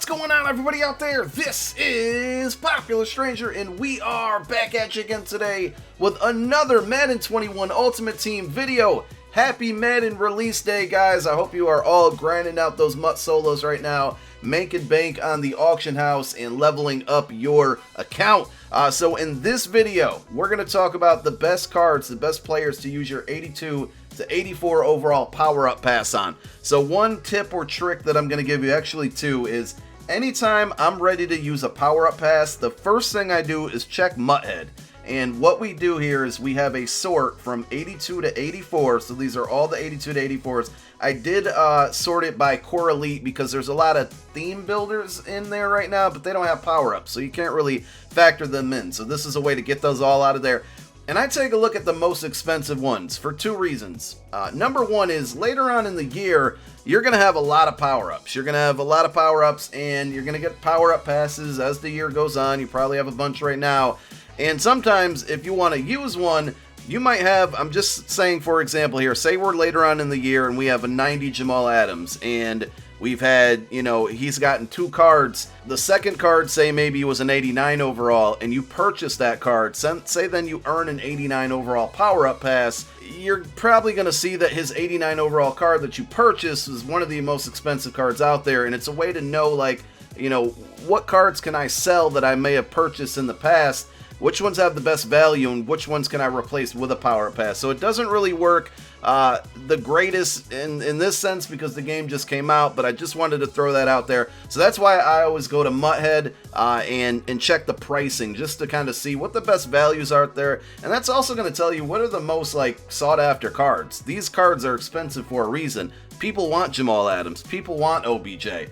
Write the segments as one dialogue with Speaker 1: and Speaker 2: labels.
Speaker 1: going on, everybody out there? This is Popular Stranger, and we are back at you again today with another Madden 21 Ultimate Team video. Happy Madden release day, guys. I hope you are all grinding out those MUT solos right now, making bank on the auction house and leveling up your account. So in this video, we're going to talk about the best cards, the best players to use your 82 to 84 overall power-up pass on. So one tip or trick that I'm going to give you, actually two, is anytime I'm ready to use a power-up pass, the first thing I do is check MUT head. And what we do here is we have a sort from 82 to 84. So these are all the 82 to 84s. I did sort it by core elite because there's a lot of theme builders in there right now, but they don't have power-ups, so you can't really factor them in. So this is a way to get those all out of there. And I take a look at the most expensive ones for two reasons. Number one is later on in the year, you're going to have a lot of power-ups. You're going to have a lot of power-ups, and you're going to get power-up passes as the year goes on. You probably have a bunch right now. And sometimes if you want to use one, you might have, I'm just saying for example here, say we're later on in the year and we have a 90 Jamal Adams, and we've had, you know, he's gotten two cards. The second card, say maybe was an 89 overall, and you purchase that card. Say then you earn an 89 overall power-up pass. You're probably going to see that his 89 overall card that you purchased is one of the most expensive cards out there, and it's a way to know, like, you know, what cards can I sell that I may have purchased in the past, which ones have the best value, and which ones can I replace with a power pass. So it doesn't really work the greatest in this sense because the game just came out, but I just wanted to throw that out there. So that's why I always go to MUT head and check the pricing just to kind of see what the best values are out there. And that's also going to tell you what are the most like sought after cards. These cards are expensive for a reason. People want Jamal Adams. People want OBJ.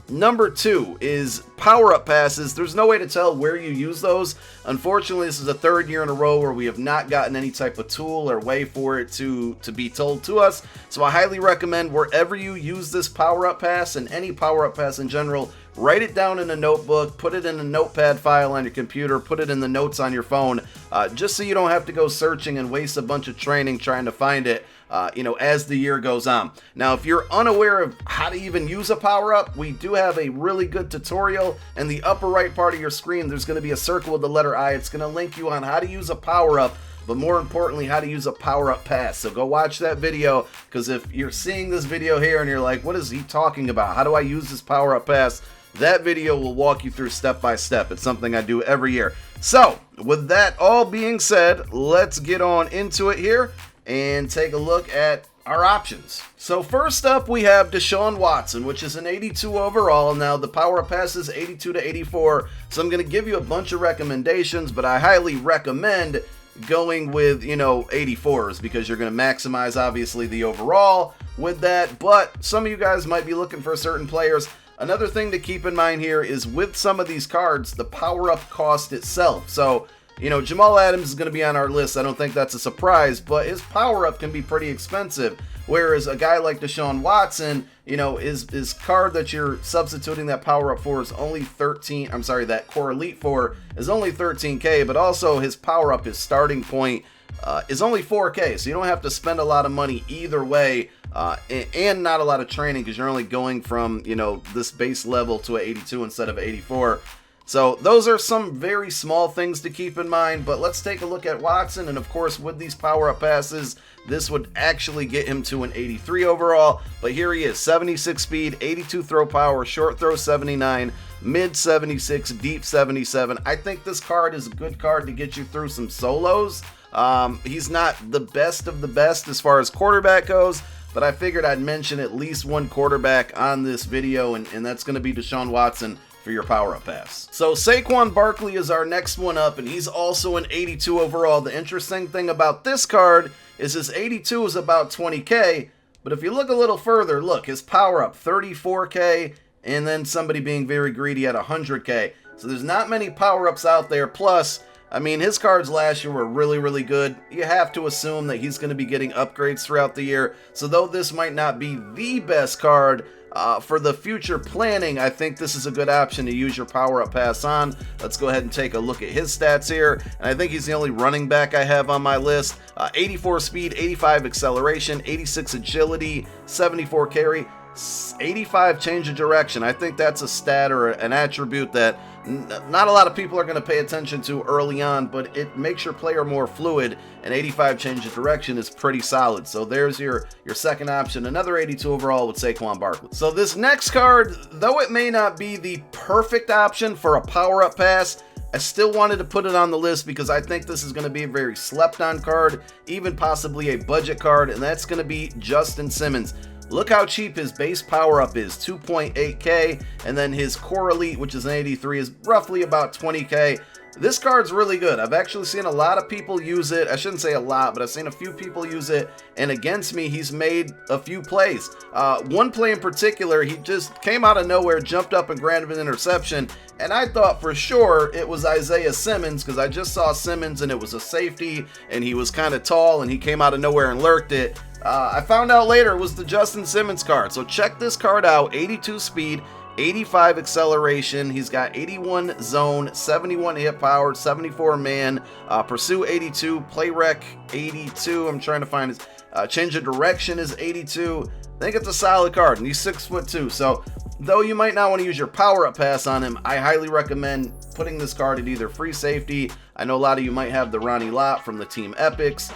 Speaker 1: Number two is power-up passes. There's no way to tell where you use those. Unfortunately, this is the third year in a row where we have not gotten any type of tool or way for it to be told to us. So I highly recommend wherever you use this power-up pass and any power-up pass in general, write it down in a notebook, put it in a notepad file on your computer, put it in the notes on your phone, just so you don't have to go searching and waste a bunch of training trying to find it. You know, as the year goes on. Now, if you're unaware of how to even use a power-up, we do have a really good tutorial. In the upper right part of your screen, there's going to be a circle with the letter I. It's going to link you on how to use a power-up, but more importantly, how to use a power-up pass. So go watch that video, because if you're seeing this video here and you're like, what is he talking about? How do I use this power-up pass? That video will walk you through step by step. It's something I do every year. So, with that all being said, let's get on into it here and take a look at our options. So first up, we have DeShaun Watson, which is an 82 overall. Now the power pass is 82 to 84, so I'm going to give you a bunch of recommendations, but I highly recommend going with, you know, 84s because you're going to maximize obviously the overall with that. But some of you guys might be looking for certain players. Another thing to keep in mind here is with some of these cards, the power-up cost itself. So, you know, Jamal Adams is going to be on our list. I don't think that's a surprise, but his power-up can be pretty expensive. Whereas a guy like DeShaun Watson, you know, his card that you're substituting that power-up for is only 13. I'm sorry, that core elite for is only 13K, but also his power-up, his starting point is only 4K. So you don't have to spend a lot of money either way, and not a lot of training because you're only going from, you know, this base level to an 82 instead of 84. So those are some very small things to keep in mind, but let's take a look at Watson. And of course, with these power-up passes, this would actually get him to an 83 overall. But here he is, 76 speed, 82 throw power, short throw 79, mid 76, deep 77. I think this card is a good card to get you through some solos. He's not the best of the best as far as quarterback goes, but I figured I'd mention at least one quarterback on this video, and that's going to be DeShaun Watson for your power-up pass. So Saquon Barkley is our next one up, and he's also an 82 overall. The interesting thing about this card is his 82 is about 20K, but if you look a little further, look, his power-up 34K, and then somebody being very greedy at 100K. So there's not many power-ups out there. Plus, I mean, his cards last year were really, really good. You have to assume that he's going to be getting upgrades throughout the year. So though this might not be the best card, for the future planning, I think this is a good option to use your power-up pass on. Let's go ahead and take a look at his stats here. And I think he's the only running back I have on my list. 84 speed, 85 acceleration, 86 agility, 74 carry. 85 change of direction. I think that's a stat or an attribute that not a lot of people are going to pay attention to early on, but it makes your player more fluid, and 85 change of direction is pretty solid. So there's your second option, another 82 overall with Saquon Barkley. So this next card, though it may not be the perfect option for a power-up pass, I still wanted to put it on the list because I think this is going to be a very slept-on card, even possibly a budget card, and that's going to be Justin Simmons. Look how cheap his base power-up is, 2.8K, and then his core elite, which is an 83, is roughly about 20K. This card's really good. I've actually seen a lot of people use it. I shouldn't say a lot, but I've seen a few people use it, and against me, he's made a few plays. One play in particular, he just came out of nowhere, jumped up and grabbed an interception, and I thought for sure it was Isaiah Simmons because I just saw Simmons and it was a safety, and he was kind of tall, and he came out of nowhere and lurked it. I found out later it was the Justin Simmons card. So check this card out, 82 speed, 85 acceleration. He's got 81 zone, 71 hit power, 74 man, pursue 82, play rec 82. I'm trying to find his change of direction is 82. I think it's a solid card, and he's 6'2". So though you might not want to use your power-up pass on him, I highly recommend putting this card at either free safety. I know a lot of you might have the Ronnie Lott from the Team Epics,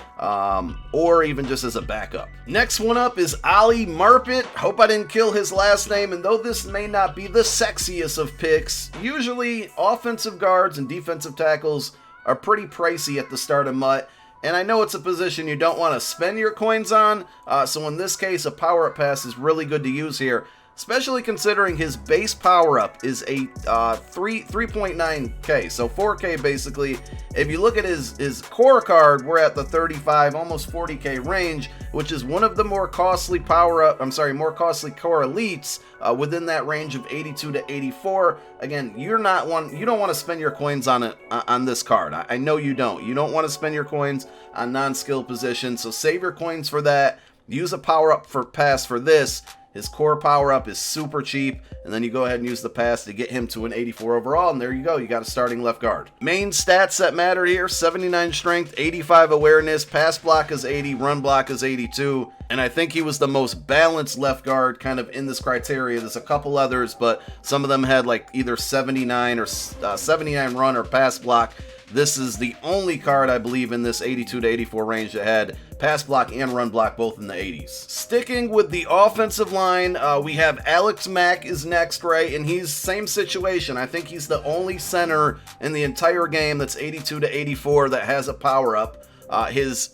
Speaker 1: or even just as a backup. Next one up is Ollie Marpet. Hope I didn't kill his last name, and though this may not be the sexiest of picks, usually offensive guards and defensive tackles are pretty pricey at the start of MUT. And I know it's a position you don't want to spend your coins on, so in this case, a power-up pass is really good to use here, especially considering his base power-up is a 3.9K, so 4K basically. If you look at his core card, we're at the 35, almost 40K range, which is one of the more costly more costly core elites within that range of 82 to 84. Again, you don't want to spend your coins on this card. I know you don't. You don't want to spend your coins on non-skill positions, so save your coins for that. Use a power-up pass for this. His core power-up is super cheap, and then you go ahead and use the pass to get him to an 84 overall, and there you go. You got a starting left guard. Main stats that matter here, 79 strength, 85 awareness, pass block is 80, run block is 82, and I think he was the most balanced left guard kind of in this criteria. There's a couple others, but some of them had like either 79 or 79 run or pass block. This is the only card, I believe, in this 82 to 84 range that had pass block and run block both in the 80s. Sticking with the offensive line, we have Alex Mack is next, right? And he's same situation. I think he's the only center in the entire game that's 82 to 84 that has a power-up. His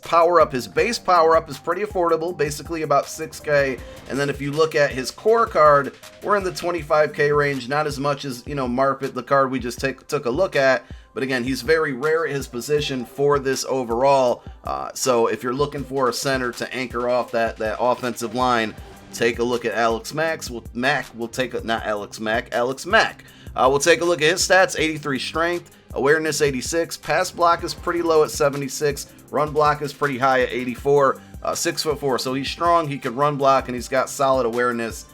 Speaker 1: base power-up is pretty affordable, basically about 6K. And then if you look at his core card, we're in the 25K range, not as much as, Marpet, the card we just took a look at. But again, he's very rare at his position for this overall. So if you're looking for a center to anchor off that offensive line, take a look at Alex Mack. We'll take a look at his stats, 83 strength, awareness 86, pass block is pretty low at 76, run block is pretty high at 84, 6'4", so he's strong, he can run block, and he's got solid awareness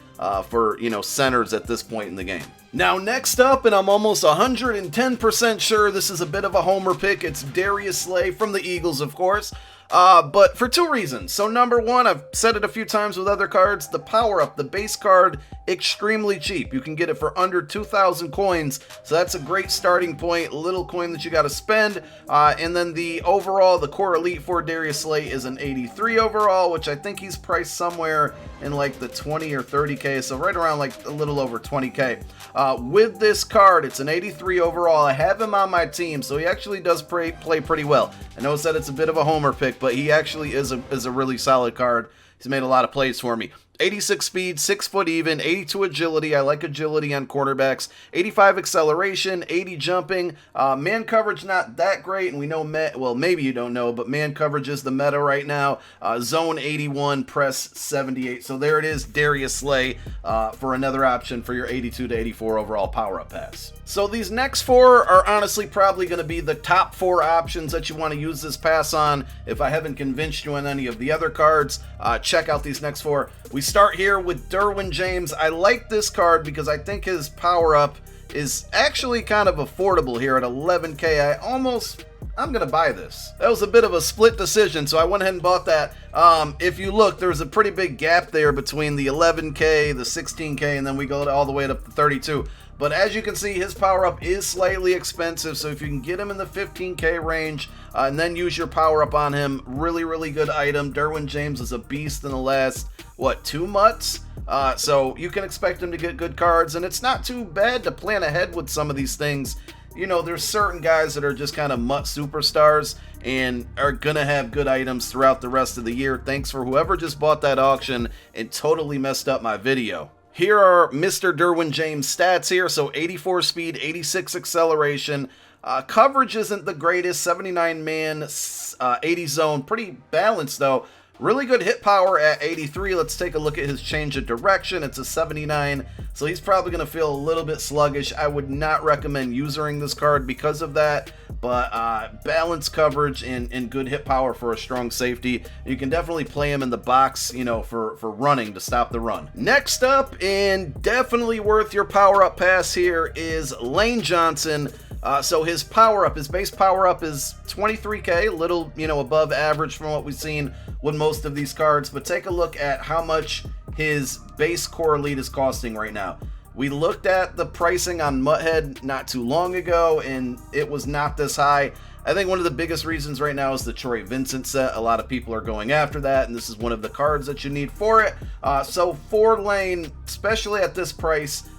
Speaker 1: for centers at this point in the game. Now next up, and I'm almost 110% sure this is a bit of a homer pick, it's Darius Slay from the Eagles, of course. But for two reasons. So number one, I've said it a few times with other cards, the power-up, the base card, extremely cheap. You can get it for under 2,000 coins, so that's a great starting point, little coin that you got to spend. And then the core elite for Darius Slay is an 83 overall, which I think he's priced somewhere in like the 20 or 30K, so right around like a little over 20K. With this card, it's an 83 overall. I have him on my team, so he actually does play pretty well. I know I said it's a bit of a homer pick, but he actually is a really solid card. He's made a lot of plays for me. 86 speed, 6 foot even, 82 agility. I like agility on cornerbacks. 85 acceleration, 80 jumping. Man coverage not that great, and we know maybe you don't know, but man coverage is the meta right now. Zone 81, press 78. So there it is, Darius Slay for another option for your 82 to 84 overall power-up pass. So these next four are honestly probably going to be the top four options that you want to use this pass on. If I haven't convinced you on any of the other cards, check out these next four. We start here with Derwin James. I like this card because I think his power-up is actually kind of affordable here at 11K. I'm gonna buy this. That was a bit of a split decision, so I went ahead and bought that. If you look, there's a pretty big gap there between the 11K, the 16K, and then we go all the way up to 32. But as you can see, his power-up is slightly expensive, so if you can get him in the 15K range and then use your power-up on him, really, really good item. Derwin James is a beast in the last, 2 MUTs? So you can expect him to get good cards, and it's not too bad to plan ahead with some of these things. You know, there's certain guys that are just kind of MUT superstars and are gonna have good items throughout the rest of the year. Thanks for whoever just bought that auction and totally messed up my video. Here are Mr. Derwin James stats here. So 84 speed, 86 acceleration. Coverage isn't the greatest, 79 man, 80 zone. Pretty balanced though. Really good hit power at 83. Let's take a look at his change of direction. It's a 79, so he's probably going to feel a little bit sluggish. I would not recommend using this card because of that, but balanced coverage and good hit power for a strong safety. You can definitely play him in the box, you know, for running to stop the run. Next up, and definitely worth your power-up pass here, is Lane Johnson. So his power-up, his base power-up is 23K, a little, you know, above average from what we've seen with most of these cards, but take a look at how much his base core elite is costing right now. We looked at the pricing on Muthead not too long ago, and it was not this high. I think one of the biggest reasons right now is the Troy Vincent set. A lot of people are going after that, and this is one of the cards that you need for it. So for Lane, especially at this price,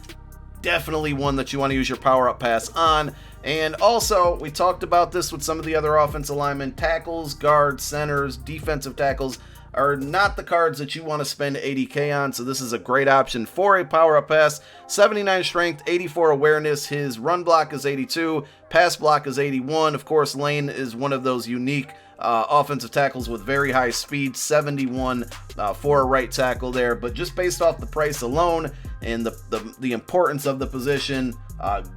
Speaker 1: definitely one that you want to use your power-up pass on. And also, we talked about this with some of the other offensive linemen. Tackles, guards, centers, defensive tackles are not the cards that you want to spend 80K on, so this is a great option for a power-up pass. 79 strength, 84 awareness. His run block is 82, pass block is 81. Of course, Lane is one of those unique offensive tackles with very high speed, 71 for a right tackle there. But just based off the price alone and the importance of the position,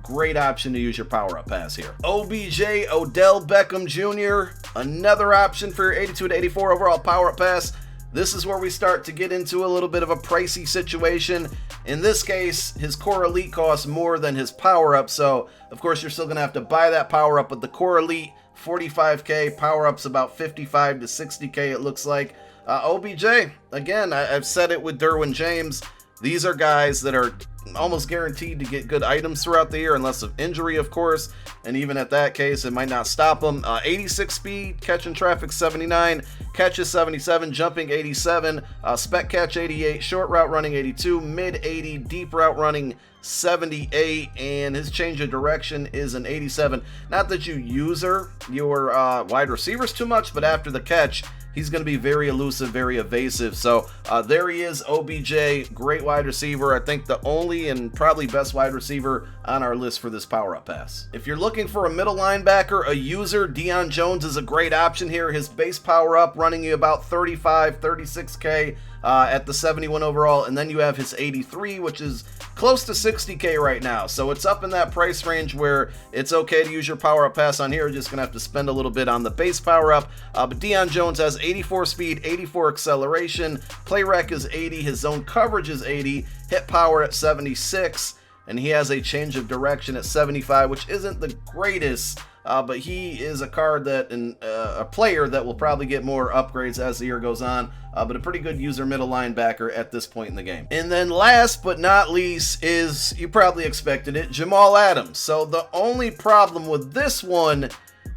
Speaker 1: great option to use your power-up pass here. OBJ, Odell Beckham Jr., another option for your 82 to 84 overall power-up pass. This is where we start to get into a little bit of a pricey situation. In this case, his core elite costs more than his power-up, so of course you're still going to have to buy that power-up, but the core elite, 45K, power-up's about 55 to 60K it looks like. OBJ, again, I've said it with Derwin James, these are guys that are almost guaranteed to get good items throughout the year, unless of injury, of course, and even at that case, it might not stop them. 86 speed, catching traffic 79, catches 77, jumping 87, spec catch 88, short route running 82, mid 80, deep route running 78, and his change of direction is an 87. Not that you use your wide receivers too much, but after the catch, he's going to be very elusive, very evasive. So there he is, OBJ, great wide receiver. I think the only and probably best wide receiver on our list for this power-up pass. If you're looking for a middle linebacker, a user, Dion Jones is a great option here. His base power-up running you about 35, 36K at the 71 overall, and then you have his 83, which is close to 60K right now. So it's up in that price range where it's okay to use your power-up pass on here. You're just going to have to spend a little bit on the base power-up. But Dion Jones has 84 speed, 84 acceleration, play rec is 80, his zone coverage is 80, hit power at 76, and he has a change of direction at 75, which isn't the greatest, but he is a card that, a player that will probably get more upgrades as the year goes on, but a pretty good user middle linebacker at this point in the game. And then last but not least is, you probably expected it, Jamal Adams. So the only problem with this one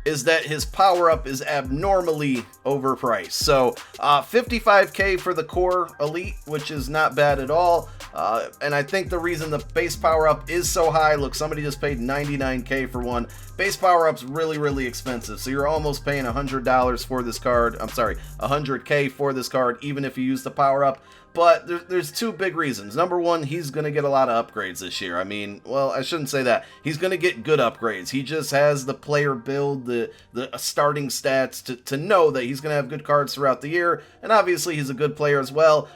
Speaker 1: is that his power-up is abnormally overpriced. So 55K for the core elite, which is not bad at all. And I think the reason the base power-up is so high, look, somebody just paid 99K for one. Base power-up's really, really expensive. So you're almost paying $100 for this card. I'm sorry, 100K for this card, even if you use the power-up. But there's two big reasons. Number one, he's going to get a lot of upgrades this year. I mean, well, I shouldn't say that. He's going to get good upgrades. He just has the player build, the starting stats to know that he's going to have good cards throughout the year. And obviously, he's a good player as well.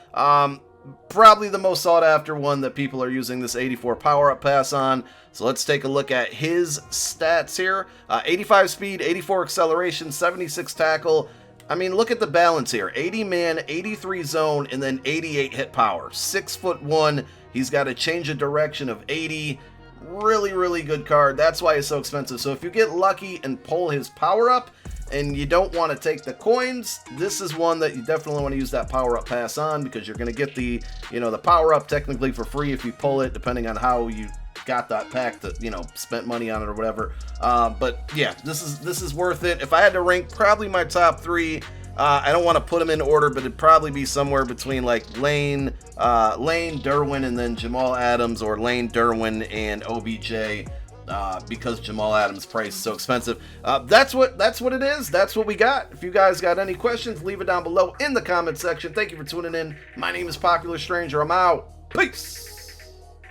Speaker 1: Probably the most sought after one that people are using this 84 power-up pass on. So let's take a look at his stats here. 85 speed, 84 acceleration, 76 tackle. I mean, look at the balance here. 80 man, 83 zone, and then 88 hit power. 6'1". He's got a change of direction of 80. Really, really good card. That's why it's so expensive. So if you get lucky and pull his power up and you don't want to take the coins, this is one that you definitely want to use that power up pass on, because you're going to get the, the power up technically for free if you pull it, depending on how you got that pack that, spent money on it or whatever. But yeah, this is worth it. If I had to rank probably my top 3, I don't want to put them in order, but it'd probably be somewhere between like Lane, Derwin, and then Jamal Adams, or Lane, Derwin, and OBJ, because Jamal Adams' price is so expensive. That's what it is. That's what we got. If you guys got any questions, leave it down below in the comment section. Thank you for tuning in. My name is Popular Stranger. I'm out. Peace.